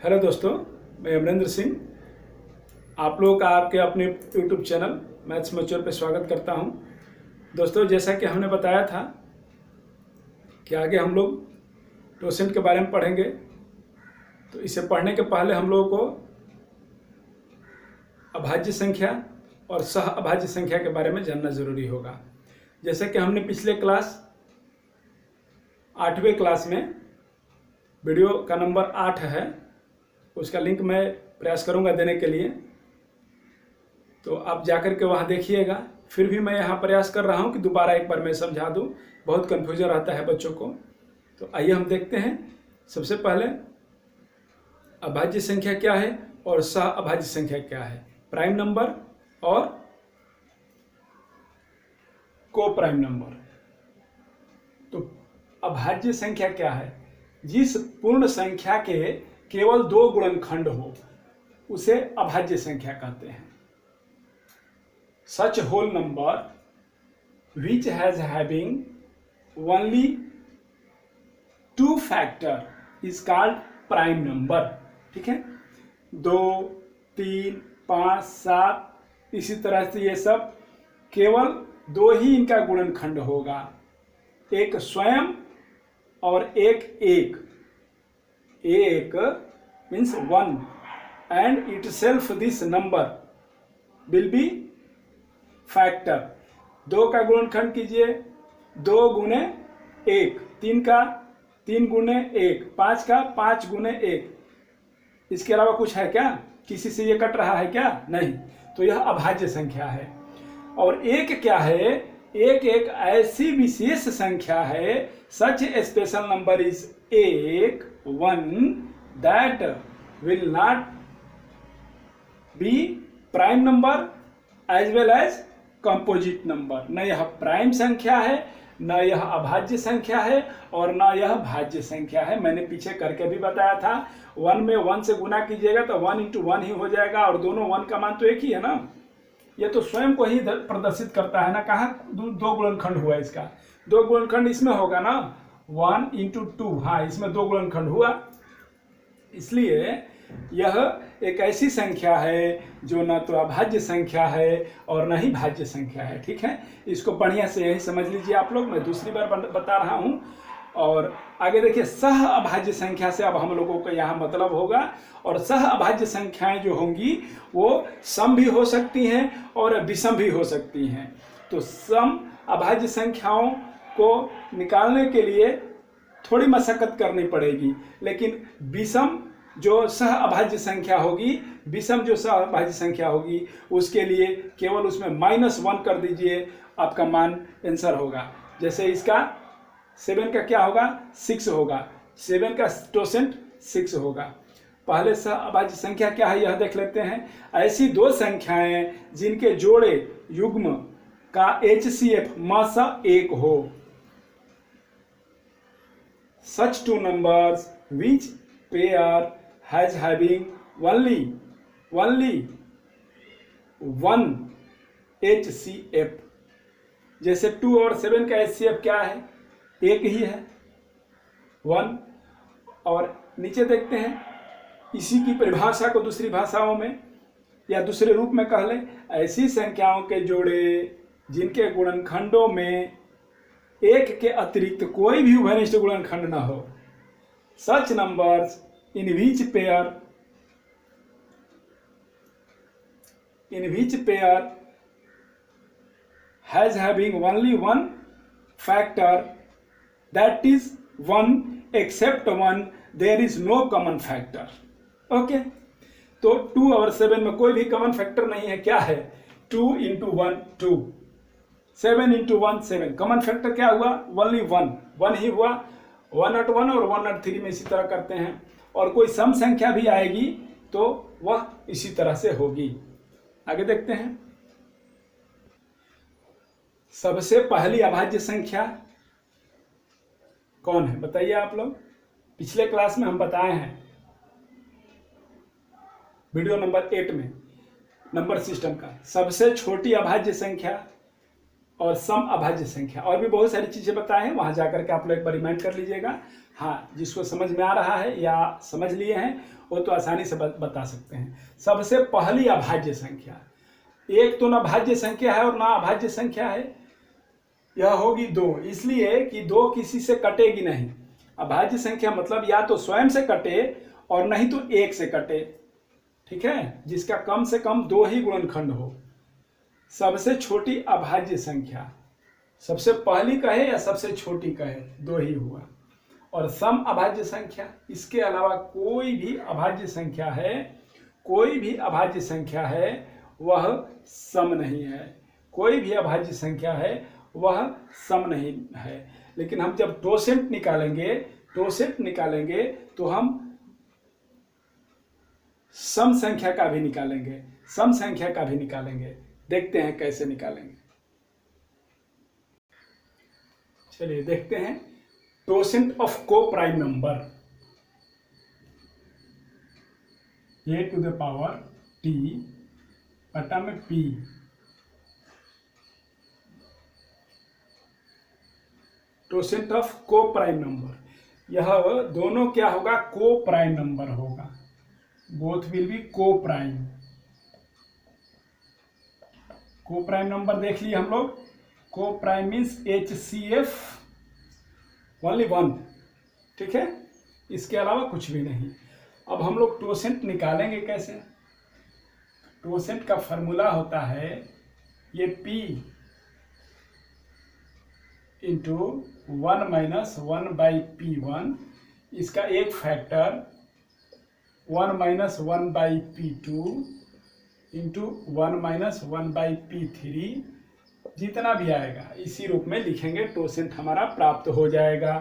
Hello दोस्तों, मैं अमरेंद्र सिंह आप लोगों का आपके अपने यूट्यूब चैनल मैथ्स मैच्योर पे स्वागत करता हूं। दोस्तों, जैसा कि हमने बताया था कि आगे हम लोग टोसेंट के बारे में पढ़ेंगे, तो इसे पढ़ने के पहले हम लोगों को अभाज्य संख्या और सह अभाज्य संख्या के बारे में जानना ज़रूरी होगा। जैसे कि हमने पिछले क्लास 8वें क्लास में वीडियो का नंबर 8 है, उसका लिंक मैं प्रयास करूंगा देने के लिए, तो आप जाकर के वहाँ देखिएगा। फिर भी मैं यहाँ प्रयास कर रहा हूँ कि दोबारा एक बार मैं समझा दूँ, बहुत कन्फ्यूजन रहता है बच्चों को। तो आइए हम देखते हैं। सबसे पहले अभाज्य संख्या क्या है और सह अभाज्य संख्या क्या है, प्राइम नंबर और को प्राइम नंबर। तो अभाज्य संख्या क्या है? जिस पूर्ण संख्या के केवल 2 गुणनखंड हो उसे अभाज्य संख्या कहते हैं। Such whole number which has having only 2 factor is called prime number. ठीक है, 2, 3, 5, 7 इसी तरह से ये सब केवल 2 ही इनका गुणनखंड होगा, एक स्वयं और एक means 1 and itself this number will be factor। 2 का गुणनखंड कीजिए, 2 गुणे 1, 3 का 3 गुणे 1, 5 का 5 गुणे 1। इसके अलावा कुछ है क्या? किसी से ये कट रहा है क्या? नहीं। तो यह अभाज्य संख्या है। और एक क्या है? एक ऐसी विशेष संख्या है, सच special number is 1 that will not be prime number as well as composite number। न यह प्राइम संख्या है, न यह अभाज्य संख्या है और न यह भाज्य संख्या है। मैंने पीछे करके भी बताया था, 1 में 1 से गुना कीजिएगा तो 1 × 1 ही हो जाएगा, और दोनों 1 का मान तो एक ही है ना। ये तो स्वयं को ही प्रदर्शित करता है ना। कहाँ 2 गुणनखंड हुआ इसका? 2 गुणनखंड इसमें होगा ना, 1 × 2। हाँ, इसमें 2 गुणनखंड हुआ। इसलिए यह एक ऐसी संख्या है जो न तो अभाज्य संख्या है और न ही भाज्य संख्या है। ठीक है, इसको बढ़िया से यही समझ लीजिए आप लोग। मैं दूसरी बार बता रहा हूं। और आगे देखिए, सह अभाज्य संख्या से अब हम लोगों का यहाँ मतलब होगा। और सह अभाज्य संख्याएं जो होंगी वो सम भी हो सकती हैं और विषम भी हो सकती हैं। तो सम अभाज्य संख्याओं को निकालने के लिए थोड़ी मशक्कत करनी पड़ेगी, लेकिन विषम जो सह अभाज्य संख्या होगी, विषम जो सह अभाज्य संख्या होगी, उसके लिए केवल उसमें -1 कर दीजिए, आपका मान आंसर होगा। जैसे इसका 7 का क्या होगा? 6 होगा। 7 का टोसेंट 6 होगा। पहले सह अभाज्य संख्या क्या है यह देख लेते हैं। ऐसी 2 संख्याएं जिनके जोड़े युग्म का HCF मासा 1 हो। Such 2 numbers which pair has having only 1 HCF। जैसे 2 और 7 का HCF क्या है? एक ही है, 1। और नीचे देखते हैं, इसी की परिभाषा को दूसरी भाषाओं में या दूसरे रूप में कह लें, ऐसी संख्याओं के जोड़े जिनके गुणनखंडों में 1 के अतिरिक्त कोई भी उभयनिष्ठ गुणनखंड न हो। सच numbers in which pair has having only 1 factor, that is 1 except 1 there is no common factor। Okay, तो 2 और 7 में कोई भी कॉमन फैक्टर नहीं है। क्या है? 2 × 1 2, 7 × 1 7। कॉमन फैक्टर क्या हुआ? ओनली 1 ही हुआ। 1/1 और 1/3 में इसी तरह करते हैं। और कोई सम संख्या भी आएगी तो वह इसी तरह से होगी। आगे देखते हैं। सबसे पहली अभाज्य संख्या कौन है बताइए आप लोग? पिछले क्लास में हम बताए हैं, वीडियो नंबर 8 में, नंबर सिस्टम का सबसे छोटी अभाज्य संख्या और सम अभाज्य संख्या, और भी बहुत सारी चीजें बताए हैं, वहां जाकर के आप लोग एक बार रिमाइंड कर लीजिएगा। हाँ, जिसको समझ में आ रहा है या समझ लिए हैं वो तो आसानी से बता सकते हैं। सबसे पहली अभाज्य संख्या, एक तो ना भाज्य संख्या है और ना अभाज्य संख्या है, यह होगी 2, इसलिए कि 2 किसी से कटेगी नहीं। अभाज्य संख्या मतलब या तो स्वयं से कटे और नहीं तो 1 से कटे, ठीक है, जिसका कम से कम 2 ही गुणनखंड हो। सबसे छोटी अभाज्य संख्या, सबसे पहली कहे या सबसे छोटी कहे, 2 ही हुआ। और सम अभाज्य संख्या, इसके अलावा कोई भी अभाज्य संख्या है, कोई भी अभाज्य संख्या है वह सम नहीं है, कोई भी अभाज्य संख्या है वह सम नहीं है। लेकिन हम जब टोसेंट निकालेंगे तो हम सम संख्या का भी निकालेंगे, सम संख्या का भी निकालेंगे। देखते हैं कैसे निकालेंगे। चलिए देखते हैं। Totient of coprime number a to the power t बटा में p, totient of coprime number, यह दोनों क्या होगा, को प्राइम नंबर होगा, both will be coprime. Coprime number देख लिए हम लोग, को प्राइम मीन्स HCF ओनली 1, ठीक है, इसके अलावा कुछ भी नहीं। अब हम लोग टोसेंट निकालेंगे कैसे। टोसेंट का फॉर्मूला होता है ये P into 1 minus 1 by P1, इसका एक factor 1 minus 1 by P2 into 1 minus 1 by P3, जितना भी आएगा इसी रूप में लिखेंगे, टोसेंट हमारा प्राप्त हो जाएगा।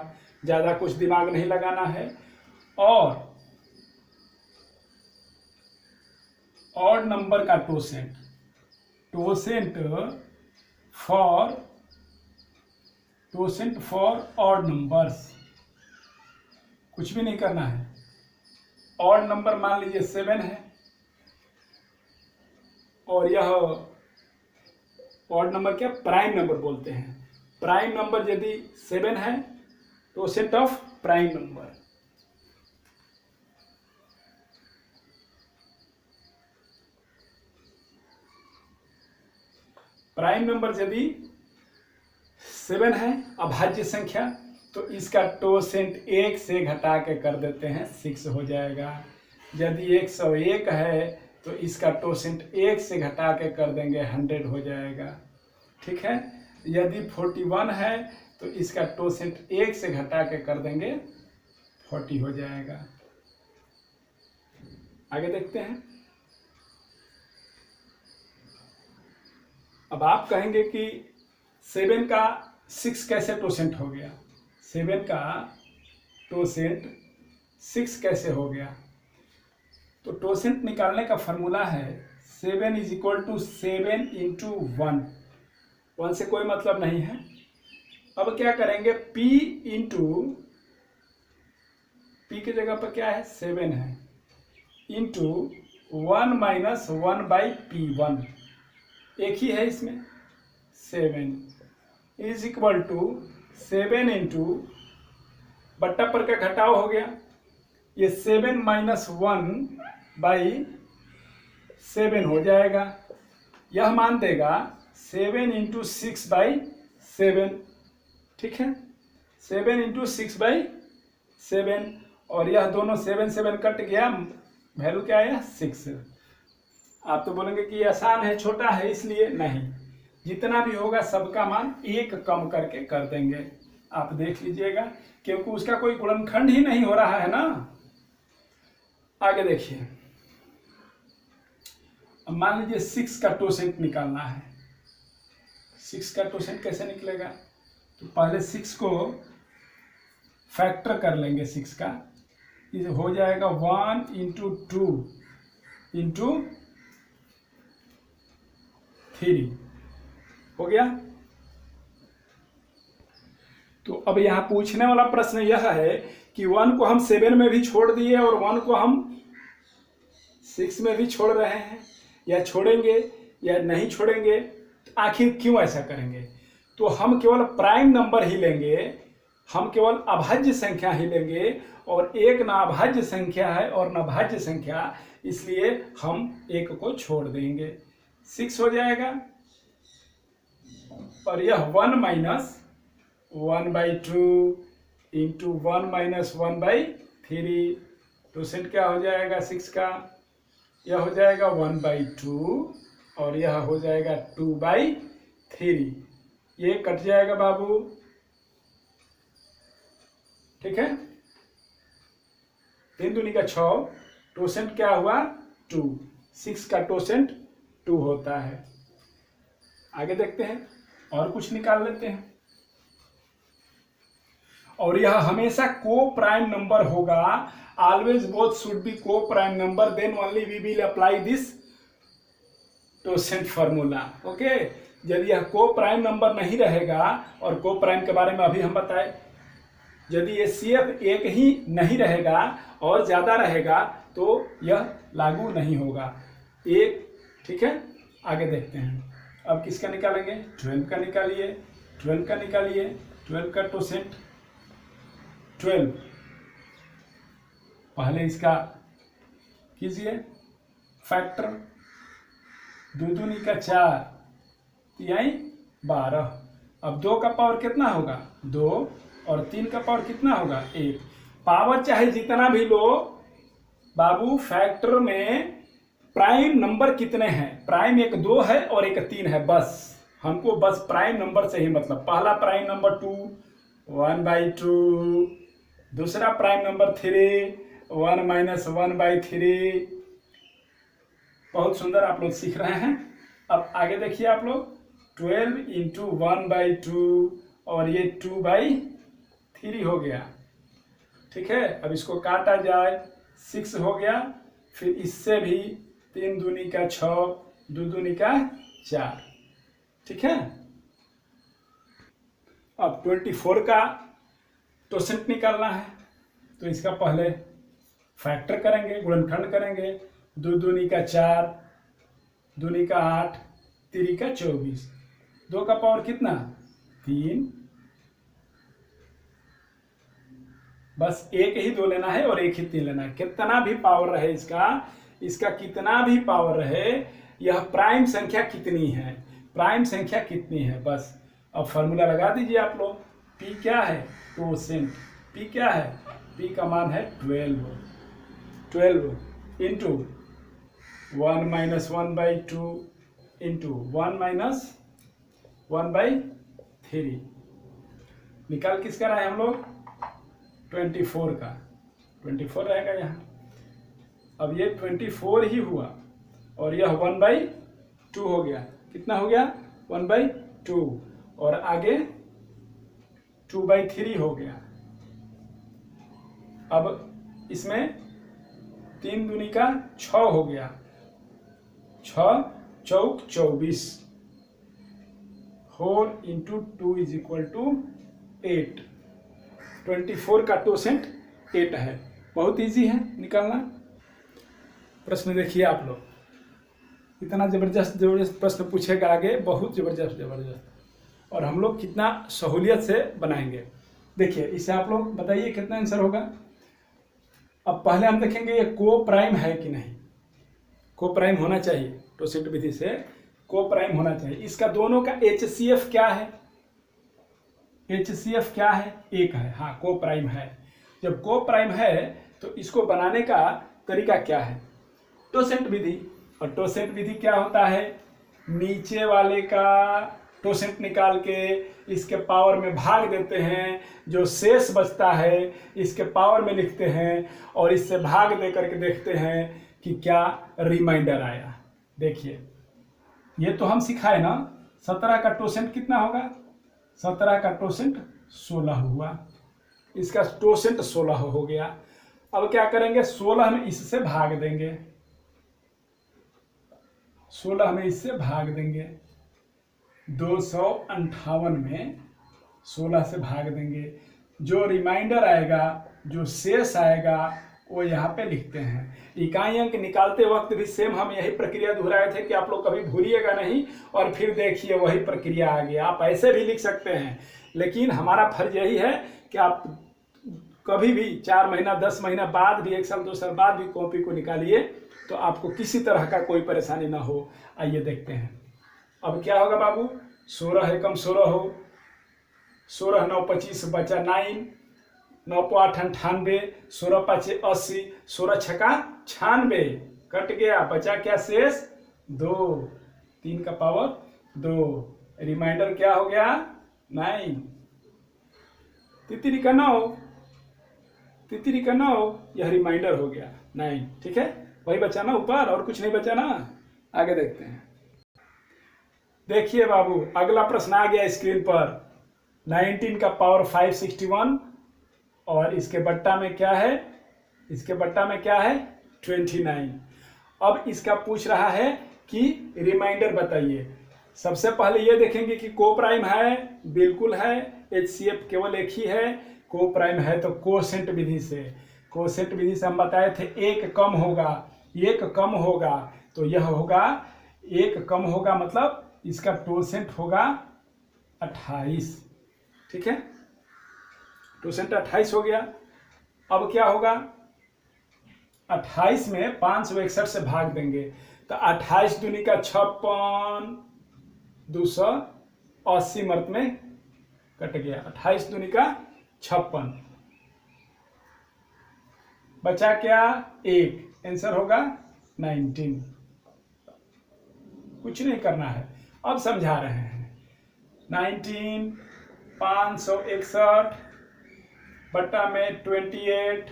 ज़्यादा कुछ दिमाग नहीं लगाना है। और ऑड नंबर का टोसेंट, टोसेंट फॉर ऑड नंबर्स, कुछ भी नहीं करना है। ऑड नंबर मान लीजिए 7 है और यह ऑड नंबर क्या, प्राइम नंबर बोलते हैं। प्राइम नंबर यदि 7 है, totient of prime number, prime number यदि 7 है अभाज्य संख्या, तो इसका टोसेंट 1 से घटा के कर देते हैं, 6 हो जाएगा। यदि 101 है तो इसका टोसेंट 1 से घटा के कर देंगे, 100 हो जाएगा, ठीक है। यदि 41 है तो इसका टोसेंट 1 से घटा के कर देंगे, 40 हो जाएगा। आगे देखते हैं। अब आप कहेंगे कि 7 का 6 कैसे टोसेंट हो गया, 7 का टोसेंट 6 कैसे हो गया। तो टोसेंट निकालने का फॉर्मूला है 7 इज इक्वल टू 7 इंटू 1 से कोई मतलब नहीं है। अब क्या करेंगे, P इंटू, P की जगह पर क्या है 7 है, इंटू 1 माइनस 1 बाई P1, एक ही है इसमें, 7 इज इक्वल टू 7 इंटू, बट्टा पर का घटाव हो गया, ये 7 माइनस 1 बाई 7 हो जाएगा। यह मान देगा 7 इंटू 6 बाई 7, ठीक है, 7 इंटू 6 बाई 7, और यह दोनों 7 कट गया, वैल्यू क्या आया 6। आप तो बोलेंगे कि आसान है, छोटा है, इसलिए नहीं, जितना भी होगा सबका मान 1 कम करके कर देंगे। आप देख लीजिएगा, क्योंकि उसका कोई गुणनखंड ही नहीं हो रहा है ना। आगे देखिए, अब मान लीजिए 6 का टोसेंट निकालना है। 6 का टोसेंट कैसे निकलेगा, तो पहले 6 को फैक्टर कर लेंगे 6 का, ये हो जाएगा 1 इंटू 2 इंटू 3 हो गया। तो अब यहाँ पूछने वाला प्रश्न यह है कि 1 को हम 7 में भी छोड़ दिए और 1 को हम 6 में भी छोड़ रहे हैं, या छोड़ेंगे या नहीं छोड़ेंगे, तो आखिर क्यों ऐसा करेंगे। तो हम केवल प्राइम नंबर ही लेंगे, हम केवल अभाज्य संख्या ही लेंगे, और एक ना अभाज्य संख्या है और ना भाज्य संख्या, इसलिए हम एक को छोड़ देंगे। 6 हो जाएगा, और यह 1 माइनस 1/2 इंटू 1 माइनस 1/3, परसेंट क्या हो जाएगा 6 का, यह हो जाएगा 1/2 और यह हो जाएगा 2/3। ये कट जाएगा बाबू, ठीक है। 3 दूनी का 6, टोसेंट क्या हुआ 2, 6 का टोसेंट 2 होता है। आगे देखते हैं और कुछ निकाल लेते हैं। और यह हमेशा को प्राइम नंबर होगा, always both should be coprime number, then only we will apply this totient formula. Okay, यदि यह को प्राइम नंबर नहीं रहेगा, और को प्राइम के बारे में अभी हम बताए, यदि ये CF एक ही नहीं रहेगा और ज़्यादा रहेगा तो यह लागू नहीं होगा, एक, ठीक है। आगे देखते हैं, अब किसका निकालेंगे, 12 का निकालिए, 12 का निकालिए, 12 का टोसेंट 12, पहले इसका कीजिए फैक्टर, 2 दूनी का 4, 3 12, अब 2 का पावर कितना होगा 2, और 3 का पावर कितना होगा 1। पावर चाहे जितना भी लो बाबू, फैक्टर में प्राइम नंबर कितने हैं, प्राइम एक 2 है और एक 3 है, बस हमको बस प्राइम नंबर से ही मतलब। पहला प्राइम नंबर 2 1/2, दूसरा प्राइम नंबर 3 1 माइनस 1/3। बहुत सुंदर आप लोग सीख रहे हैं। अब आगे देखिए आप लोग, 12 इंटू 1/2 और ये 2/3 हो गया, ठीक है। अब इसको काटा जाए, 6 हो गया, फिर इससे भी 3 दूनी का 6, 2 दूनी का 4, ठीक है। अब 24 का टोसेंट निकालना है, तो इसका पहले फैक्टर करेंगे, गुणनखंड करेंगे, 2 दूनी का 4, दूनी का 8, 3 का 24, 2 का पावर कितना 3, बस एक ही 2 लेना है और एक ही 3 लेना है। कितना भी पावर रहे इसका कितना भी पावर रहे, यह प्राइम संख्या कितनी है, प्राइम संख्या कितनी है, बस। अब फार्मूला लगा दीजिए आप लोग, P क्या है टोसेंट, P क्या है, P का मान है 12 इंटू 1 माइनस 1/2 इंटू 1 माइनस 1/3। निकाल किसका रहा है हम लोग 24 का, 24 रहेगा यहाँ। अब ये 24 ही हुआ, और यह 1/2 हो गया, कितना हो गया 1/2, और आगे 2/3 हो गया। अब इसमें 3 दूनी का 6 हो गया, 6 चौक 24, 4 इंटू 2 इज इक्वल टू 8। 24 का टोसेंट 8 है, बहुत इजी है निकालना। प्रश्न देखिए आप लोग, इतना जबरदस्त प्रश्न पूछेगा आगे, बहुत जबरदस्त, और हम लोग कितना सहूलियत से बनाएंगे। देखिए इसे आप लोग बताइए कितना आंसर होगा। अब पहले हम देखेंगे ये को प्राइम है कि नहीं, को प्राइम होना चाहिए, टोसेंट विधि से को प्राइम होना चाहिए। इसका दोनों का HCF क्या है, HCF क्या है 1 है, हाँ को प्राइम है। जब को प्राइम है तो इसको बनाने का तरीका क्या है, टोसेंट विधि। और टोसेंट विधि क्या होता है, नीचे वाले का टोसेंट निकाल के इसके पावर में भाग देते हैं, जो शेष बचता है इसके पावर में लिखते हैं, और इससे भाग दे करके देखते हैं कि क्या रिमाइंडर आया। देखिए ये तो हम सिखाए ना, 17 का टोसेंट कितना होगा, 17 का टोसेंट 16 हुआ, इसका टोसेंट 16 हो गया। अब क्या करेंगे, 16 में इससे भाग देंगे, 16 में इससे भाग देंगे, 258 में 16 से भाग देंगे। जो रिमाइंडर आएगा, जो शेष आएगा, वो यहाँ पे लिखते हैं। इकाई अंक निकालते वक्त भी सेम हम यही प्रक्रिया दोहराए थे कि आप लोग कभी भूलिएगा नहीं, और फिर देखिए वही प्रक्रिया आ गया। आप ऐसे भी लिख सकते हैं, लेकिन हमारा फर्ज यही है कि आप कभी भी 4 महीना 10 महीना बाद भी 1 साल 2 साल बाद भी कॉपी को निकालिए तो आपको किसी तरह का कोई परेशानी ना हो। आइए देखते हैं अब क्या होगा बाबू। 16 एकम 16 हो, 16 9 25 बचा 9, 9 8 98, 16 5 80, 16 छक्का 96, कट गया, बचा क्या शेष 2, 3 का पावर 2, रिमाइंडर क्या हो गया 9, तितरी का 9, तितरी का 9, यह रिमाइंडर हो गया 9। ठीक है, वही बचा ना ऊपर, और कुछ नहीं बचा ना। आगे देखते हैं। देखिए बाबू अगला प्रश्न आ गया स्क्रीन पर। 19 का पावर 561 और इसके बट्टा में क्या है, इसके बट्टा में क्या है 29। अब इसका पूछ रहा है कि रिमाइंडर बताइए। सबसे पहले ये देखेंगे कि को प्राइम है, बिल्कुल है, HCF केवल एक ही है। को प्राइम है तो कोसेंट विधि से, कोसेंट विधि से हम बताए थे एक कम होगा, एक कम होगा तो यह होगा, एक कम होगा मतलब इसका टोसेंट होगा 28। ठीक है, टोसेंट 28 हो गया। अब क्या होगा, 28 में 561 से भाग देंगे तो 28 दूनी का 56, 280 मर्त में कट गया। 28 दूनी का 56, बचा क्या 1, आंसर होगा 19। कुछ नहीं करना है, अब समझा रहे हैं। 19 561 बट्टा में 28,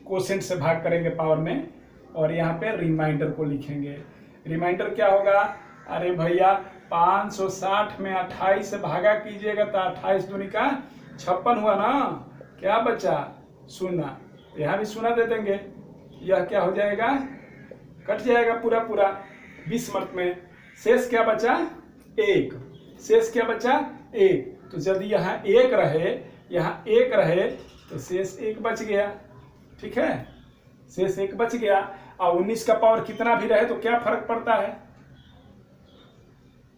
कोसेंट से भाग करेंगे पावर में, और यहाँ पे रिमाइंडर को लिखेंगे। रिमाइंडर क्या होगा, अरे भैया 560 में 28 से भागा कीजिएगा तो 28 दूनी का 56 हुआ ना, क्या बचा 0, यहाँ भी 0 दे देंगे, यह क्या हो जाएगा कट जाएगा पूरा पूरा 20 मर्त में। शेष क्या बचा 1, शेष क्या बचा 1, तो यदि यहाँ 1 रहे, यहाँ 1 रहे तो शेष 1 बच गया। ठीक है, शेष 1 बच गया। और 19 का पावर कितना भी रहे तो क्या फर्क पड़ता है,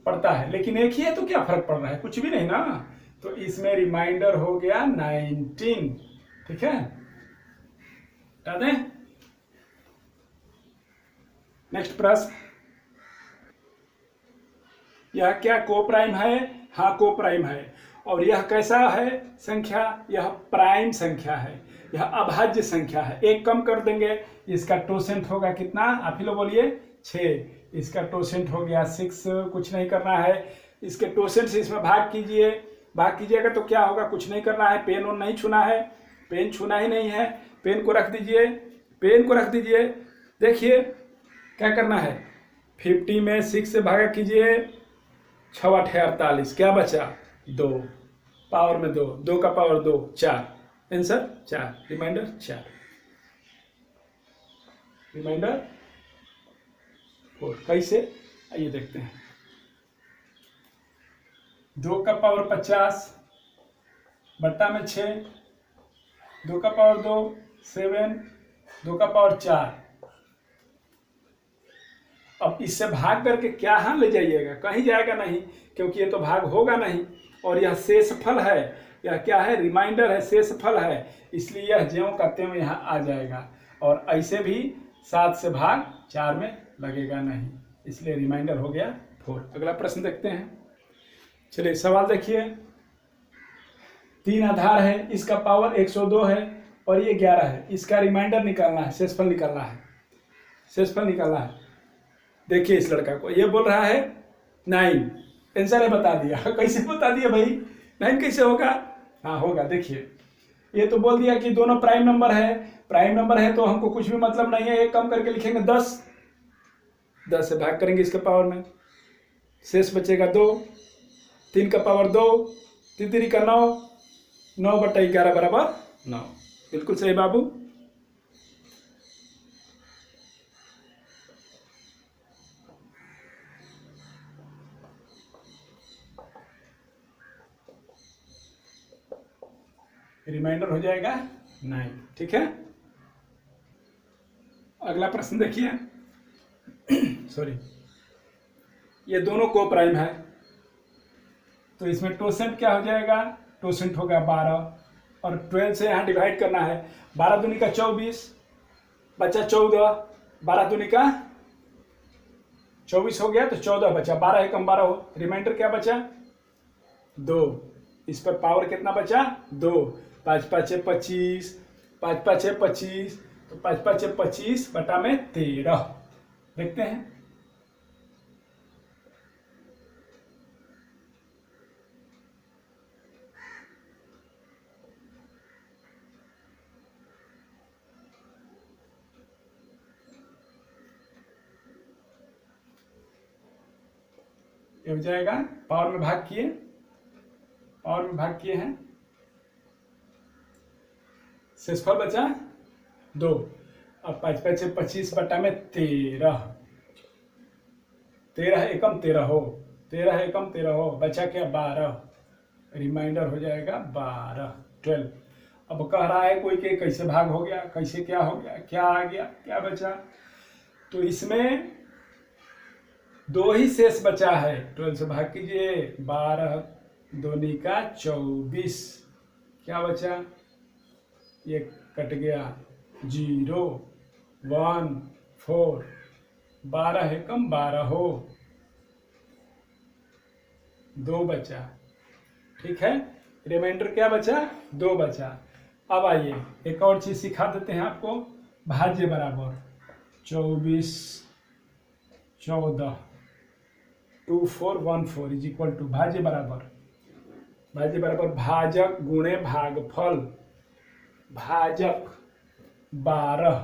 पड़ता है, लेकिन एक ही है तो क्या फर्क पड़ रहा है, कुछ भी नहीं ना। तो इसमें रिमाइंडर हो गया 19। ठीक है, बता दें। नेक्स्ट प्रश्न, यह क्या को प्राइम है, हाँ को प्राइम है। और यह कैसा है संख्या, यह प्राइम संख्या है, यह अभाज्य संख्या है। एक कम कर देंगे, इसका टोसेंट होगा कितना, आप ही लोग बोलिए 6, इसका टोसेंट हो गया 6। कुछ नहीं करना है, इसके टोसेंट से इसमें भाग कीजिए, भाग कीजिएगा तो क्या होगा, कुछ नहीं करना है, पेन और नहीं छूना है, पेन छूना ही नहीं है, पेन को रख दीजिए, पेन को रख दीजिए। देखिए क्या करना है, 50 में 6 से भागा कीजिए, 6 8 48, क्या बचा 2, पावर में 2, 2 का पावर 2, 4, आंसर 4, रिमाइंडर 4, रिमाइंडर 4। कैसे, आइए देखते हैं। 2 का पावर 50 बट्टा में 6, 2 का पावर 2 7, 2 का पावर 4। अब इससे भाग करके क्या हाँ ले जाइएगा, कहीं जाएगा नहीं, क्योंकि ये तो भाग होगा नहीं। और यह शेषफल है, यह क्या है रिमाइंडर है, शेषफल है, इसलिए यह ज्यों का त्यों यहाँ आ जाएगा। और ऐसे भी 7 से भाग 4 में लगेगा नहीं, इसलिए रिमाइंडर हो गया 4। अगला प्रश्न देखते हैं। चलिए सवाल देखिए। 3 आधार है, इसका पावर 102 है और ये 11 है, इसका रिमाइंडर निकालना है, शेषफल निकालना है, शेषफल निकालना है। देखिए इस लड़का को, ये बोल रहा है 9, आंसर है बता दिया। कैसे बता दिया भाई, 9 कैसे होगा, हाँ होगा। देखिए ये तो बोल दिया कि दोनों प्राइम नंबर है, प्राइम नंबर है तो हमको कुछ भी मतलब नहीं है, एक कम करके लिखेंगे 10, 10 से भाग करेंगे इसके पावर में, शेष बचेगा 2, 3 का पावर 2, तितरी का 9, 9 बटा 11 बराबर 9। बिल्कुल सही बाबू। रिमाइंडर हो जाएगा 9। ठीक है, अगला प्रश्न देखिए। सॉरी, ये दोनों को प्राइम है तो इसमें टोसेंट क्या हो जाएगा, टोसेंट होगा 12 और 12 से यहाँ डिवाइड करना है। 12 दूनी का 24, बचा 14, 12 दूनी का 24 हो गया तो 14 बचा, 12 है कम 12 हो, रिमाइंडर क्या बचा 2। इस पर पावर कितना बचा 2, 5 5 है 25, 5 5 है 25, तो 5 5 है 25 बटा में 13। देखते हैं ये हो जाएगा, पावर में भाग किए, पावर में भाग किए हैं, शेषफल बचा 2 और 5 5 है 25 बटा में 13, 13 एकम 13 हो, 13 एकम 13 हो, बचा क्या 12, रिमाइंडर हो जाएगा 12 12। अब कह रहा है कोई के कैसे भाग हो गया, कैसे क्या हो गया, क्या आ गया, क्या बचा, तो इसमें 2 ही शेष बचा है। 12 से भाग कीजिए, 12 दूनी का 24, क्या बचा, ये कट गया 0 1 4, 12 है कम 12 हो, 2 बचा, ठीक है, रिमाइंडर क्या बचा 2 बचा। अब आइए एक और चीज सिखा देते हैं आपको, भाज्य बराबर 24 14 2 4 1 4 इज इक्वल टू भाज्य बराबर भाजक गुणे भागफल, भाजक 12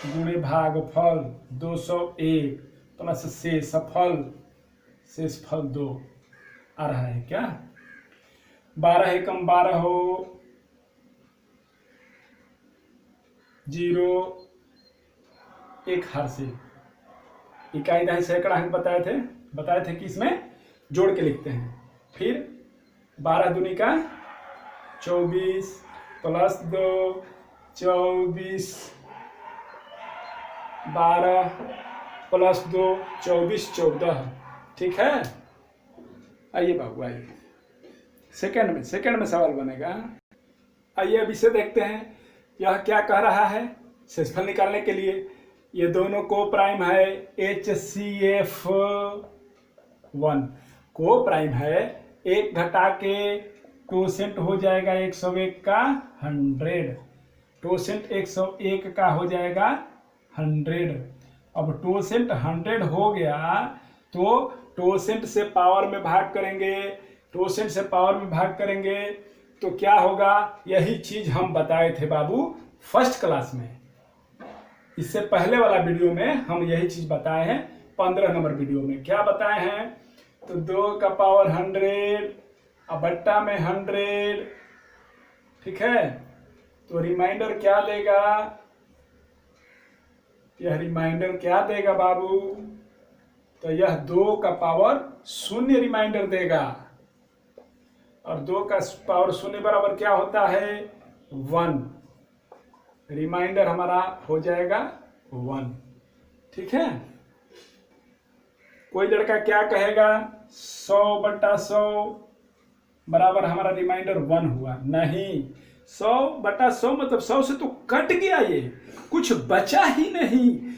गुणे भागफल 201 प्लस शेषफल 2 आ रहा है क्या, 12 है कम 12 हो, 0 1 हार से, इकाई दहाई सैकड़ा हम बताए थे कि इसमें जोड़ के लिखते हैं। फिर 12 दूनी का 24 प्लस 2 24, 12 प्लस 2 24 14, ठीक है। आइए बाबू आइए, सेकंड में सवाल बनेगा। आइए अब इसे देखते हैं, यह क्या कह रहा है, शेषफल निकालने के लिए ये दोनों को प्राइम है, HCF1 को प्राइम है, एक घटा के टोसेंट हो जाएगा 101 का 100, टोसेंट 101 का हो जाएगा 100। अब टोसेंट 100 हो गया तो टोसेंट से पावर में भाग करेंगे, टोसेंट से पावर में भाग करेंगे तो क्या होगा, यही चीज हम बताए थे बाबू फर्स्ट क्लास में। इससे पहले वाला वीडियो में हम यही चीज बताए हैं, 15 नंबर वीडियो में क्या बताए हैं, तो 2 का पावर 100 अब बट्टा में 100, ठीक है। तो रिमाइंडर क्या देगा, यह रिमाइंडर क्या देगा बाबू, तो यह 2 का पावर 0 रिमाइंडर देगा, और 2 का पावर 0 बराबर क्या होता है 1, रिमाइंडर हमारा हो जाएगा 1, ठीक है। कोई लड़का क्या कहेगा 100 बटा 100 बराबर हमारा रिमाइंडर 1 हुआ, नहीं, 100 बटा 100 मतलब 100 से तो कट गया, ये कुछ बचा ही नहीं,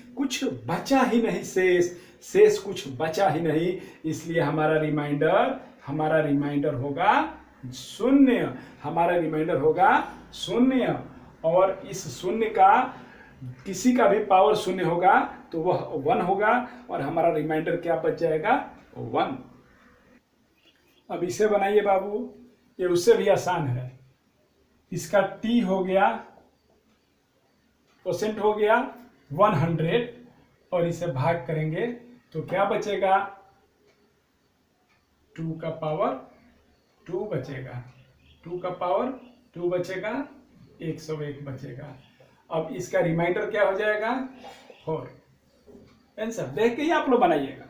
शेष कुछ बचा ही नहीं, इसलिए हमारा रिमाइंडर होगा 0, हमारा रिमाइंडर होगा 0। और इस 0 का किसी का भी पावर 0 होगा तो वह 1 होगा, और हमारा रिमाइंडर क्या बच जाएगा 1। अब इसे बनाइए बाबू, ये उससे भी आसान है, इसका t हो गया, परसेंट हो गया 100, और इसे भाग करेंगे तो क्या बचेगा 2 का पावर 2 बचेगा, 2 का पावर 2 बचेगा, 101 बचेगा। अब इसका रिमाइंडर क्या हो जाएगा 4। आंसर देख के ही आप लोग बनाइएगा,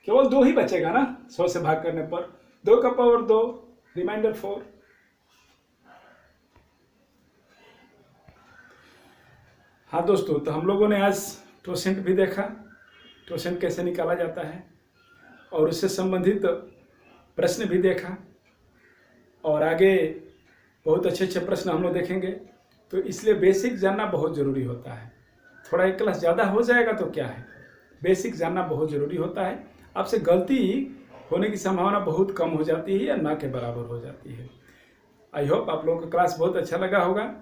केवल 2 ही बचेगा ना 100 से भाग करने पर, 2 का पावर 2, रिमाइंडर 4। हाँ दोस्तों, तो हम लोगों ने आज टोसेंट भी देखा, टोसेंट कैसे निकाला जाता है, और उससे संबंधित प्रश्न भी देखा। और आगे बहुत अच्छे अच्छे प्रश्न हम लोग देखेंगे। तो इसलिए बेसिक जानना बहुत ज़रूरी होता है। थोड़ा एक क्लास ज़्यादा हो जाएगा तो क्या है, बेसिक जानना बहुत ज़रूरी होता है। आपसे गलती होने की संभावना बहुत कम हो जाती है या ना के बराबर हो जाती है। आई होप आप लोगों को क्लास बहुत अच्छा लगा होगा।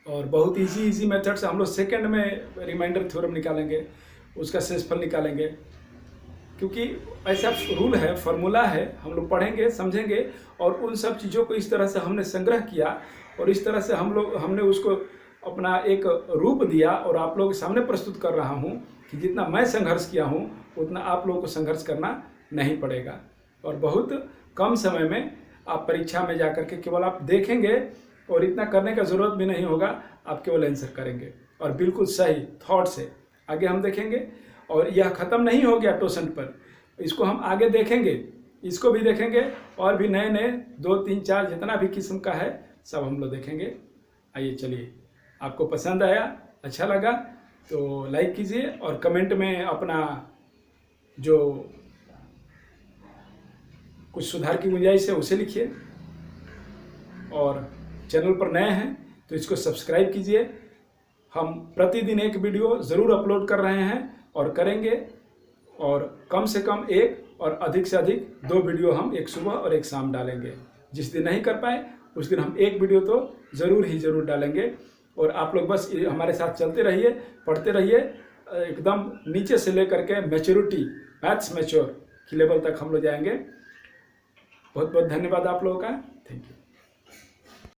और बहुत इजी मेथड से हम लोग सेकेंड में रिमाइंडर थ्योरम निकालेंगे, उसका शेषफल निकालेंगे, क्योंकि ऐसा रूल है, फार्मूला है, हम लोग पढ़ेंगे समझेंगे। और उन सब चीज़ों को इस तरह से हमने संग्रह किया और इस तरह से हमने उसको अपना एक रूप दिया और आप लोगों के सामने प्रस्तुत कर रहा हूँ कि जितना मैं संघर्ष किया हूँ उतना आप लोगों को संघर्ष करना नहीं पड़ेगा। और बहुत कम समय में आप परीक्षा में जा कर के केवल आप देखेंगे और इतना करने का ज़रूरत भी नहीं होगा, आप केवल आंसर करेंगे और बिल्कुल सही थॉट से आगे हम देखेंगे। और यह ख़त्म नहीं हो गया टोसेंट पर, इसको हम आगे देखेंगे, इसको भी देखेंगे और भी नए नए 2 3 4 जितना भी किस्म का है सब हम लोग देखेंगे। आइए चलिए, आपको पसंद आया, अच्छा लगा तो लाइक कीजिए और कमेंट में अपना जो कुछ सुधार की गुंजाइश है उसे लिखिए। और चैनल पर नए हैं तो इसको सब्सक्राइब कीजिए। हम प्रतिदिन एक वीडियो ज़रूर अपलोड कर रहे हैं और करेंगे, और कम से कम 1 और अधिक से अधिक 2 वीडियो हम एक सुबह और एक शाम डालेंगे। जिस दिन नहीं कर पाए उस दिन हम 1 वीडियो तो ज़रूर डालेंगे। और आप लोग बस हमारे साथ चलते रहिए, पढ़ते रहिए, एकदम नीचे से लेकर के मैच्योरिटी, मैथ्स मैच्योर की लेवल तक हम लोग जाएंगे। बहुत बहुत धन्यवाद आप लोगों का, थैंक यू।